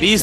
20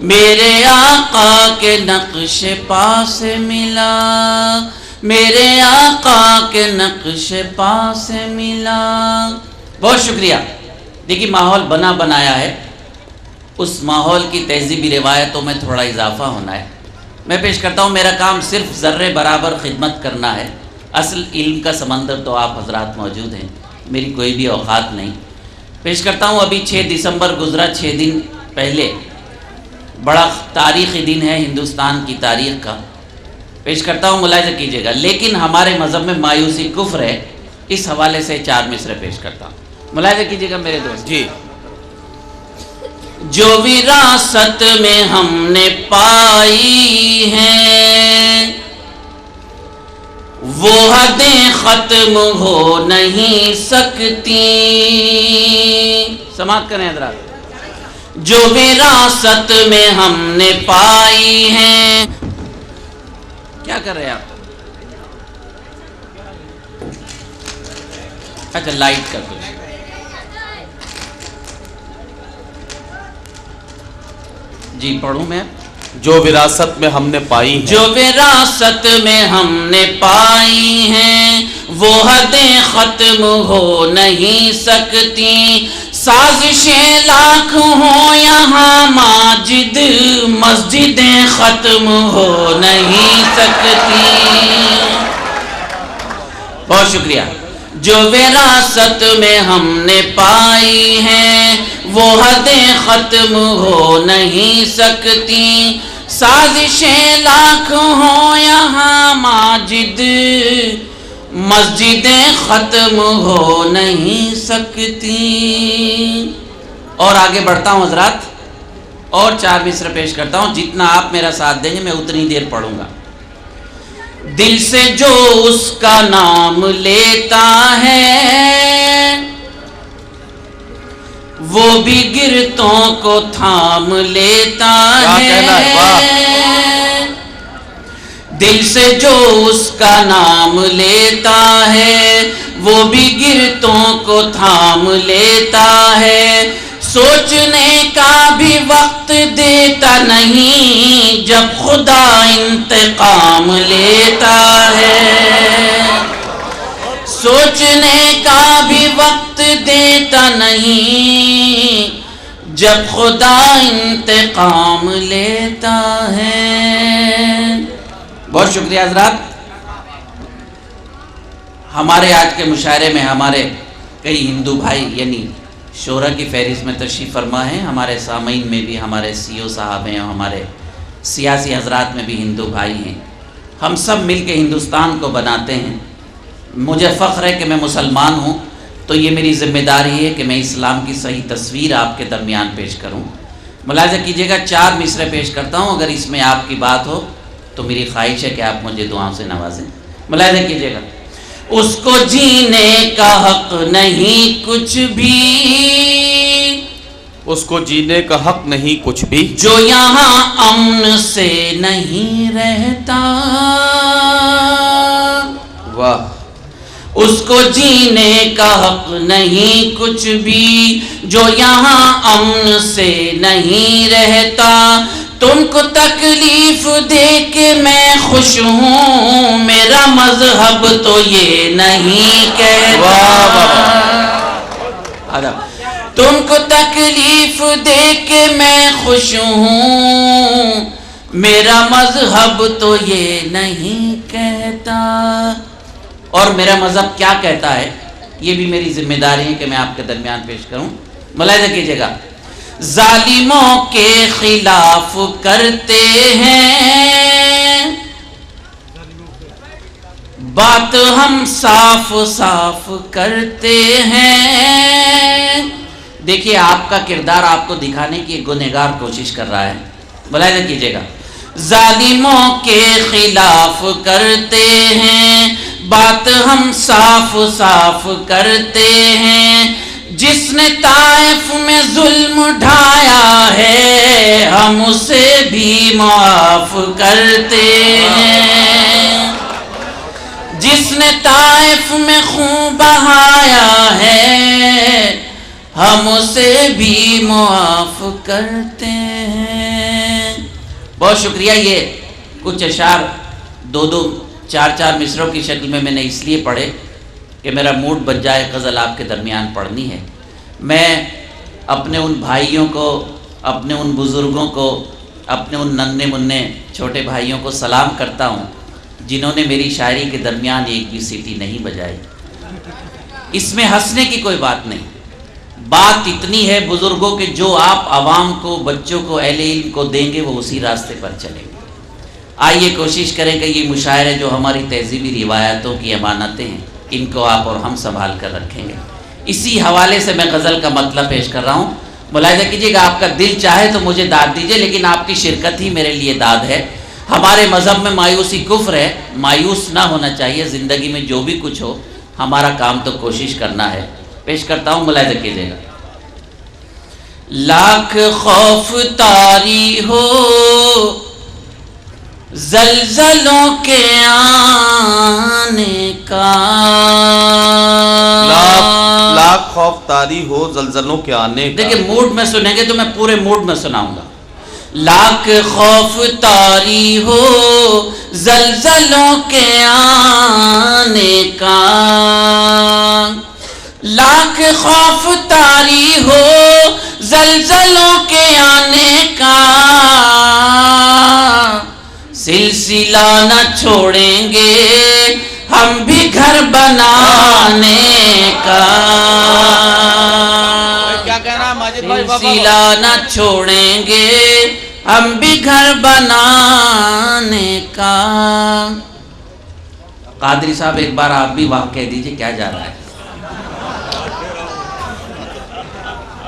میرے آقا کے نقش پا سے ملا، میرے آقا کے نقش پا سے ملا۔ بہت شکریہ۔ دیکھیے ماحول بنا بنایا ہے، اس ماحول کی تہذیبی روایتوں میں تھوڑا اضافہ ہونا ہے۔ میں پیش کرتا ہوں، میرا کام صرف ذرے برابر خدمت کرنا ہے، اصل علم کا سمندر تو آپ حضرات موجود ہیں، میری کوئی بھی اوقات نہیں۔ پیش کرتا ہوں، ابھی 6 دسمبر گزرا، 6 دن پہلے، بڑا تاریخی دن ہے ہندوستان کی تاریخ کا۔ پیش کرتا ہوں، ملاحظہ کیجیے گا، لیکن ہمارے مذہب میں مایوسی کفر ہے، اس حوالے سے 4 مصرے پیش کرتا ہوں، ملاحظہ کیجیے گا میرے دوست جی۔ جو وراثت میں ہم نے پائی ہیں وہ حدیں ختم ہو نہیں سکتی۔ سماعت کریں حضرات۔ جو وراثت میں ہم نے پائی ہیں، کیا کر رہے ہیں آپ؟ اچھا لائٹ کر دو۔ جی پڑھوں میں۔ جو وراثت میں ہم نے پائی ہیں، جو وراثت میں ہم نے پائی ہیں وہ حدیں ختم ہو نہیں سکتی۔ سازشیں لاکھ ہوں یہاں ماجد، مسجدیں ختم ہو نہیں سکتی۔ بہت شکریہ۔ جو وراثت میں ہم نے پائی ہیں وہ حدیں ختم ہو نہیں سکتی۔ سازشیں لاکھ ہوں یہاں ماجد، مسجدیں ختم ہو نہیں سکتی۔ اور آگے بڑھتا ہوں حضرات، اور 4 مصرے پیش کرتا ہوں، جتنا آپ میرا ساتھ دیں گے میں اتنی دیر پڑھوں گا۔ دل سے جو اس کا نام لیتا ہے وہ بھی گرتوں کو تھام لیتا ہے۔ دل سے جو اس کا نام لیتا ہے وہ بھی گرتوں کو تھام لیتا ہے۔ سوچنے کا بھی وقت دیتا نہیں جب خدا انتقام لیتا ہے۔ سوچنے کا بھی وقت دیتا نہیں جب خدا انتقام لیتا ہے۔ بہت شکریہ حضرات۔ ہمارے آج کے مشاعرے میں ہمارے کئی ہندو بھائی یعنی شعراء کی فہرست میں تشریف فرما ہیں، ہمارے سامعین میں بھی ہمارے CEO صاحب ہیں اور ہمارے سیاسی حضرات میں بھی ہندو بھائی ہیں۔ ہم سب مل کے ہندوستان کو بناتے ہیں۔ مجھے فخر ہے کہ میں مسلمان ہوں، تو یہ میری ذمہ داری ہے کہ میں اسلام کی صحیح تصویر آپ کے درمیان پیش کروں۔ ملاحظہ کیجیے گا، 4 مصرے پیش کرتا ہوں، اگر اس میں آپ کی بات ہو تو میری خواہش ہے کہ آپ مجھے دعاؤں سے نوازیں۔ ملاحظہ کیجیے گا۔ اس کو جینے کا حق نہیں کچھ بھی، اس کو جینے کا حق نہیں کچھ بھی، جو یہاں امن سے نہیں رہتا۔ واہ۔ اس کو جینے کا حق نہیں کچھ بھی جو یہاں امن سے نہیں رہتا۔ تم کو تکلیف دے کے میں خوش ہوں، میرا مذہب تو یہ نہیں کہتا۔ تم کو تکلیف دے کے میں خوش ہوں، میرا مذہب تو یہ نہیں کہتا۔ اور میرا مذہب کیا کہتا ہے یہ بھی میری ذمہ داری ہے کہ میں آپ کے درمیان پیش کروں۔ ملاحظہ کیجیے گا۔ ظالموں کے خلاف کرتے ہیں بات ہم صاف صاف کرتے ہیں۔ دیکھیے آپ کا کردار آپ کو دکھانے کی ایک گنہگار کوشش کر رہا ہے۔ ملاحظہ کیجیے گا۔ ظالموں کے خلاف کرتے ہیں بات ہم صاف صاف کرتے ہیں۔ جس نے طائف میں ظلم ڈھایا ہے ہم اسے بھی معاف کرتے ہیں۔ جس نے طائف میں خون بہایا ہے ہم اسے بھی معاف کرتے ہیں۔ بہت شکریہ. یہ کچھ اشعار دو دو چار چار مصروں کی شکل میں نے اس لیے پڑھے کہ میرا موڈ بن جائے غزل آپ کے درمیان پڑھنی ہے. میں اپنے ان بھائیوں کو، اپنے ان بزرگوں کو، اپنے ان ننھے منھے چھوٹے بھائیوں کو سلام کرتا ہوں جنہوں نے میری شاعری کے درمیان ایک بھی سیٹی نہیں بجائی. اس میں ہنسنے کی کوئی بات نہیں. بات اتنی ہے بزرگوں کے جو آپ عوام کو، بچوں کو، اہل علم کو دیں گے وہ اسی راستے پر چلیں گے. آئیے کوشش کریں کہ یہ مشاعرے جو ہماری تہذیبی روایتوں کی امانتیں ہیں ان کو آپ اور ہم سنبھال کر رکھیں گے. اسی حوالے سے میں غزل کا مطلب پیش کر رہا ہوں. ملاحظہ کیجیے گا، آپ کا دل چاہے تو مجھے داد دیجیے، لیکن آپ کی شرکت ہی میرے لیے داد ہے. ہمارے مذہب میں مایوسی کفر ہے، مایوس نہ ہونا چاہیے. زندگی میں جو بھی کچھ ہو ہمارا کام تو کوشش کرنا ہے. پیش کرتا ہوں، ملاحظہ کیجیے گا. لاکھ خوف طاری ہو زلزلوں کے آنے کا، لاکھ خوف طاری ہو زلزلوں کے آنے کا. دیکھیں موڈ میں سنیں گے تو میں پورے موڈ میں سناؤں گا. لاکھ خوف طاری ہو زلزلوں کے آنے کا، لاکھ خوف طاری ہو زلزلوں کے آنے کا، سلسلہ نہ چھوڑیں گے ہم بھی گھر بنانے کا، سلسلہ نہ چھوڑیں گے ہم بھی گھر بنانے کا. قادری صاحب ایک بار آپ بھی واہ کہہ دیجئے کیا جا رہا ہے.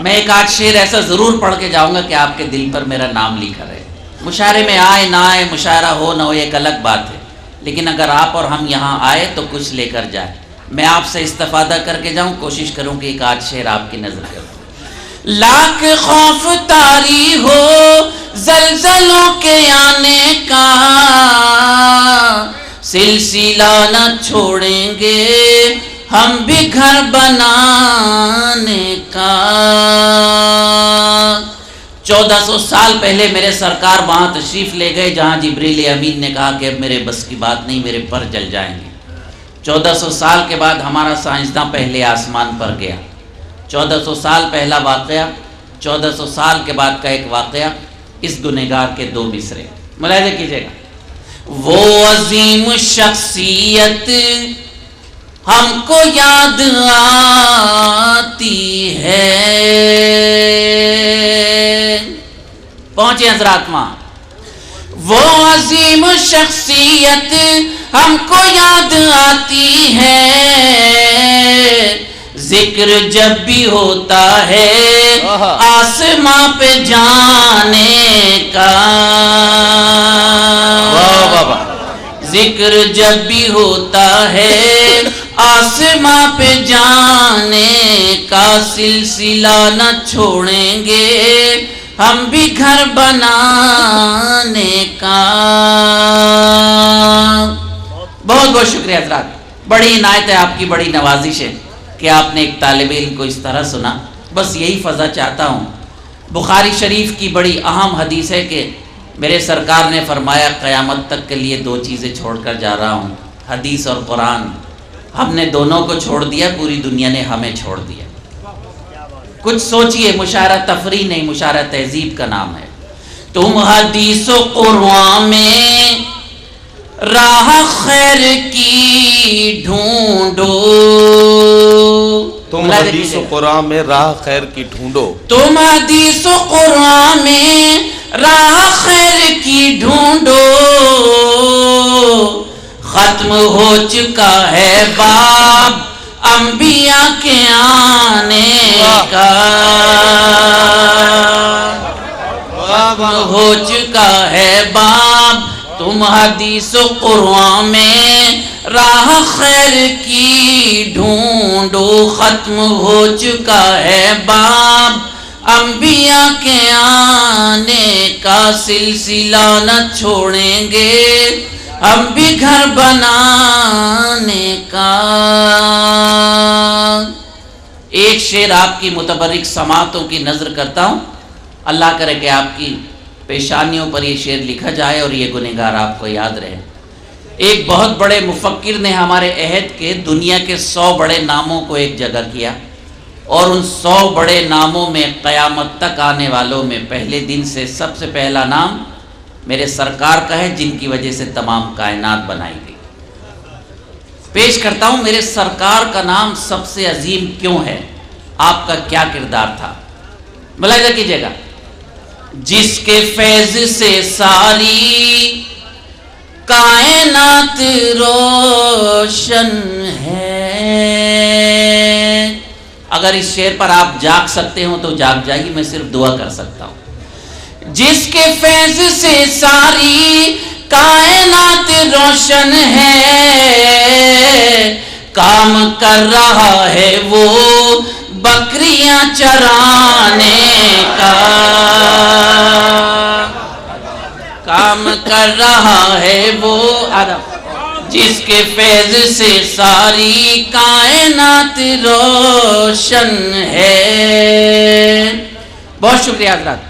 میں ایک آدھ شعر ایسا ضرور پڑھ کے جاؤں گا کہ آپ کے دل پر میرا نام لکھا رہے. مشاعرے میں آئے نہ آئے، مشاعرہ ہو نہ ہو ایک الگ بات ہے، لیکن اگر آپ اور ہم یہاں آئے تو کچھ لے کر جائیں. میں آپ سے استفادہ کر کے جاؤں، کوشش کروں کہ ایک آدھ شعر آپ کی نظر کروں. لاکھ خوف طاری ہو زلزلوں کے آنے کا، سلسلہ نہ چھوڑیں گے ہم بھی گھر بنانے کا. 1400 سال پہلے میرے سرکار وہاں تشریف لے گئے جہاں جبریل امین نے کہا کہ اب میرے بس کی بات نہیں، میرے پر جل جائیں گے. 1400 سال کے بعد ہمارا سائنسداں پہلے آسمان پر گیا. 1400 سال پہلا واقعہ، 1400 سال کے بعد کا ایک واقعہ. اس گنہگار کے 2 مصرے ملاحظہ کیجیے گا. وہ عظیم شخصیت ہم کو یاد آتی ہے، پہنچے حضرات وہاں. وہ عظیم شخصیت ہم کو یاد آتی ہے، ذکر جب بھی ہوتا ہے آسماں پہ جانے کا، ذکر جب بھی ہوتا ہے آسماں پہ جانے کا، سلسلہ نہ چھوڑیں گے ہم بھی گھر بنانے کا. بہت بہت شکریہ حضرات. بڑی عنایت ہے آپ کی، بڑی نوازش ہے کہ آپ نے ایک طالب علم کو اس طرح سنا. بس یہی فضا چاہتا ہوں. بخاری شریف کی بڑی اہم حدیث ہے کہ میرے سرکار نے فرمایا قیامت تک کے لیے 2 چیزیں چھوڑ کر جا رہا ہوں، حدیث اور قرآن. ہم نے دونوں کو چھوڑ دیا، پوری دنیا نے ہمیں چھوڑ دیا. کچھ سوچئے، مشاعرہ تفریح نہیں، مشاعرہ تہذیب کا نام ہے. تم حدیث و قرآن میں راہ خیر کی ڈھونڈو، تم حدیث و قرآن میں راہ خیر کی ڈھونڈو، تم حدیث و قرآن میں راہ خیر کی ڈھونڈو، ختم ہو چکا ہے باب انبیاء کے آنے کا، ختم ہو چکا ہے باب تم حدیث و قرآن میں راہ خیر کی ڈھونڈو، ختم ہو چکا ہے باب انبیاء کے آنے کا، سلسلہ نہ چھوڑیں گے ہم بھی گھر بنانے کا. ایک شعر آپ کی متبرک سماعتوں کی نظر کرتا ہوں. اللہ کرے کہ آپ کی پیشانیوں پر یہ شعر لکھا جائے اور یہ گنہگار آپ کو یاد رہے۔ ایک بہت بڑے مفکر نے ہمارے عہد کے دنیا کے 100 بڑے ناموں کو ایک جگہ کیا، اور ان 100 بڑے ناموں میں قیامت تک آنے والوں میں پہلے دن سے سب سے پہلا نام میرے سرکار کا ہے، جن کی وجہ سے تمام کائنات بنائی گئی۔ پیش کرتا ہوں میرے سرکار کا نام سب سے عظیم کیوں ہے، آپ کا کیا کردار تھا، ملاحظہ کیجئے گا۔ جس کے فیض سے ساری کائنات روشن ہے، اگر اس شعر پر آپ جاگ سکتے ہو تو جاگ جائیے، میں صرف دعا کر سکتا ہوں۔ جس کے فیض سے ساری کائنات روشن ہے، کام کر رہا ہے وہ بکریاں چرانے کا، کام کر رہا ہے وہ جس کے فیض سے ساری کائنات روشن ہے۔ بہت شکریہ حضرات۔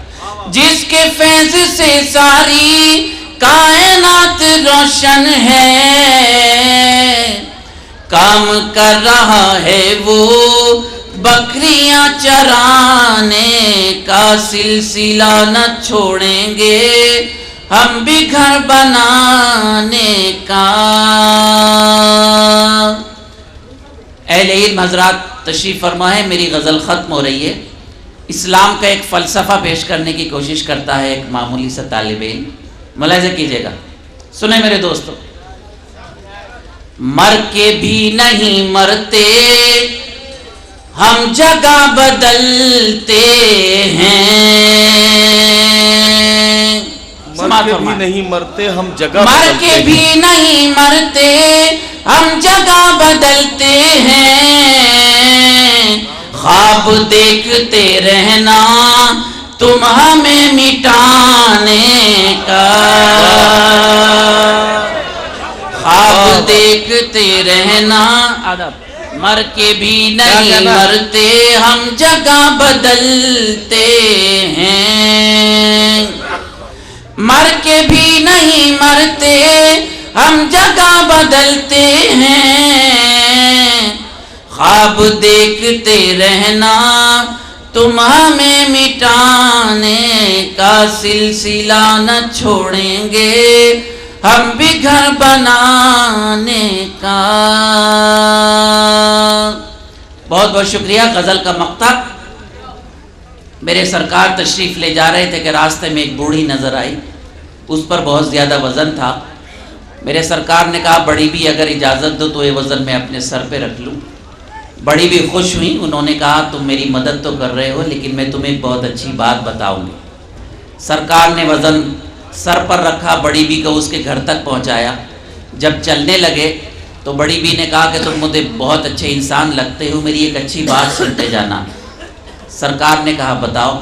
جس کے فیض سے ساری کائنات روشن ہے، کام کر رہا ہے وہ بکریاں چرانے کا، سلسلہ نہ چھوڑیں گے ہم بھی گھر بنانے کا۔ اہل علم حضرات تشریف فرما ہے، میری غزل ختم ہو رہی ہے۔ اسلام کا ایک فلسفہ پیش کرنے کی کوشش کرتا ہے ایک معمولی سا طالب علم، ملاحظہ کیجئے گا، سنیں میرے دوستو۔ مر کے بھی نہیں مرتے ہم جگہ بدلتے ہیں، مر کے بھی نہیں مرتے ہم جگہ مر کے بھی نہیں مرتے ہم جگہ بدلتے ہیں، خواب دیکھتے رہنا تم ہمیں مٹانے کا، خواب دیکھتے رہنا، مر کے بھی نہیں مرتے ہم جگہ بدلتے ہیں، مر کے بھی نہیں مرتے ہم جگہ بدلتے ہیں، خواب دیکھتے رہنا تم ہمیں مٹانے کا، سلسلہ نہ چھوڑیں گے ہم بھی گھر بنانے کا۔ بہت بہت شکریہ۔ غزل کا مقطع میرے سرکار تشریف لے جا رہے تھے کہ راستے میں ایک بوڑھی نظر آئی، اس پر بہت زیادہ وزن تھا۔ میرے سرکار نے کہا بڑی بھی اگر اجازت دو تو یہ وزن میں اپنے سر پہ رکھ لوں۔ بڑی بھی خوش ہوئی، انہوں نے کہا تم میری مدد تو کر رہے ہو لیکن میں تمہیں بہت اچھی بات بتاؤں گی۔ سرکار نے وزن سر پر رکھا، بڑی بی کو اس کے گھر تک پہنچایا۔ جب چلنے لگے تو بڑی بی نے کہا کہ تم مجھے بہت اچھے انسان لگتے ہو، میری ایک اچھی بات سنتے جانا۔ سرکار نے کہا بتاؤ۔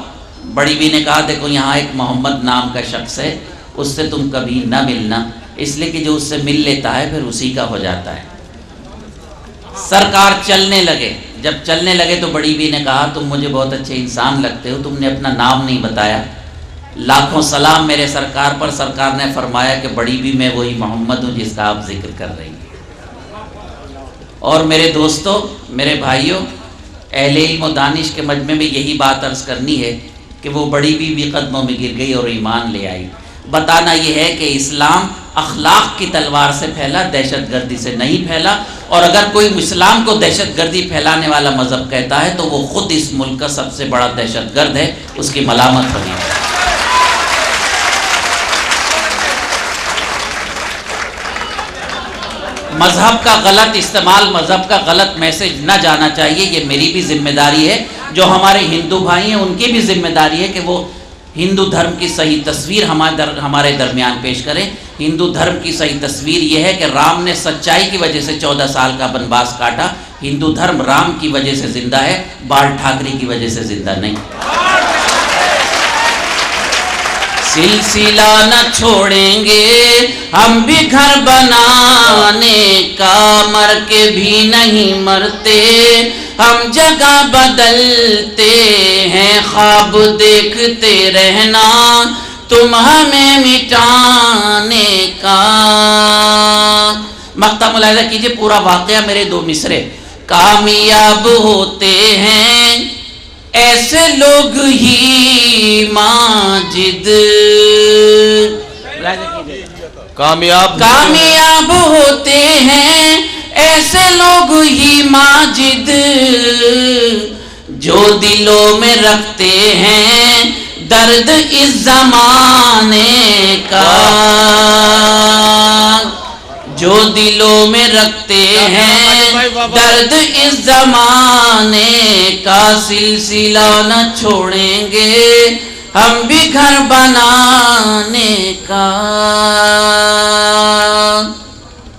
بڑی بی نے کہا دیکھو یہاں ایک محمد نام کا شخص ہے، اس سے تم کبھی نہ ملنا، اس لیے کہ جو اس سے مل لیتا ہے پھر اسی کا ہو جاتا ہے۔ سرکار چلنے لگے، جب چلنے لگے تو بڑی بی نے کہا تم مجھے بہت اچھے انسان لگتے ہو، تم نے اپنا نام نہیں بتایا۔ لاکھوں سلام میرے سرکار پر۔ سرکار نے فرمایا کہ بڑی بی میں وہی محمد ہوں جس کا آپ ذکر کر رہی ہیں۔ اور میرے دوستو، میرے بھائیوں، اہل علم و دانش کے مجمع میں یہی بات عرض کرنی ہے کہ وہ بڑی بی بھی قدموں میں گر گئی اور ایمان لے آئی۔ بتانا یہ ہے کہ اسلام اخلاق کی تلوار سے پھیلا، دہشت گردی سے نہیں پھیلا، اور اگر کوئی اسلام کو دہشت گردی پھیلانے والا مذہب کہتا ہے تو وہ خود اس ملک کا سب سے بڑا دہشت گرد ہے، اس کی ملامت ہوگی۔ مذہب کا غلط استعمال، مذہب کا غلط میسج نہ جانا چاہیے، یہ میری بھی ذمہ داری ہے، جو ہمارے ہندو بھائی ہیں ان کی بھی ذمہ داری ہے کہ وہ ہندو دھرم کی صحیح تصویر ہمارے درمیان پیش کریں۔ ہندو دھرم کی صحیح تصویر یہ ہے کہ رام نے سچائی کی وجہ سے 14 سال کا بنواس کاٹا۔ ہندو دھرم رام کی وجہ سے زندہ ہے، بال ٹھاکرے کی وجہ سے زندہ نہیں۔ سلسلہ نہ چھوڑیں گے ہم بھی گھر بنانے کا، مر کے بھی نہیں مرتے ہم جگہ بدلتے ہیں، خواب دیکھتے رہنا تم ہمیں مٹانے کا. مقطع ملاحظہ کیجئے، پورا واقعہ میرے دو مصرے. کامیاب ہوتے ہیں ایسے لوگ ہی ماجد. کامیاب ہوتے ہیں ایسے لوگ ہی ماجد، جو دلوں میں رکھتے ہیں درد اس زمانے کا. جو دلوں میں رکھتے ہیں درد اس زمانے کا. سلسلہ نہ چھوڑیں گے ہم بھی گھر بنانے کا.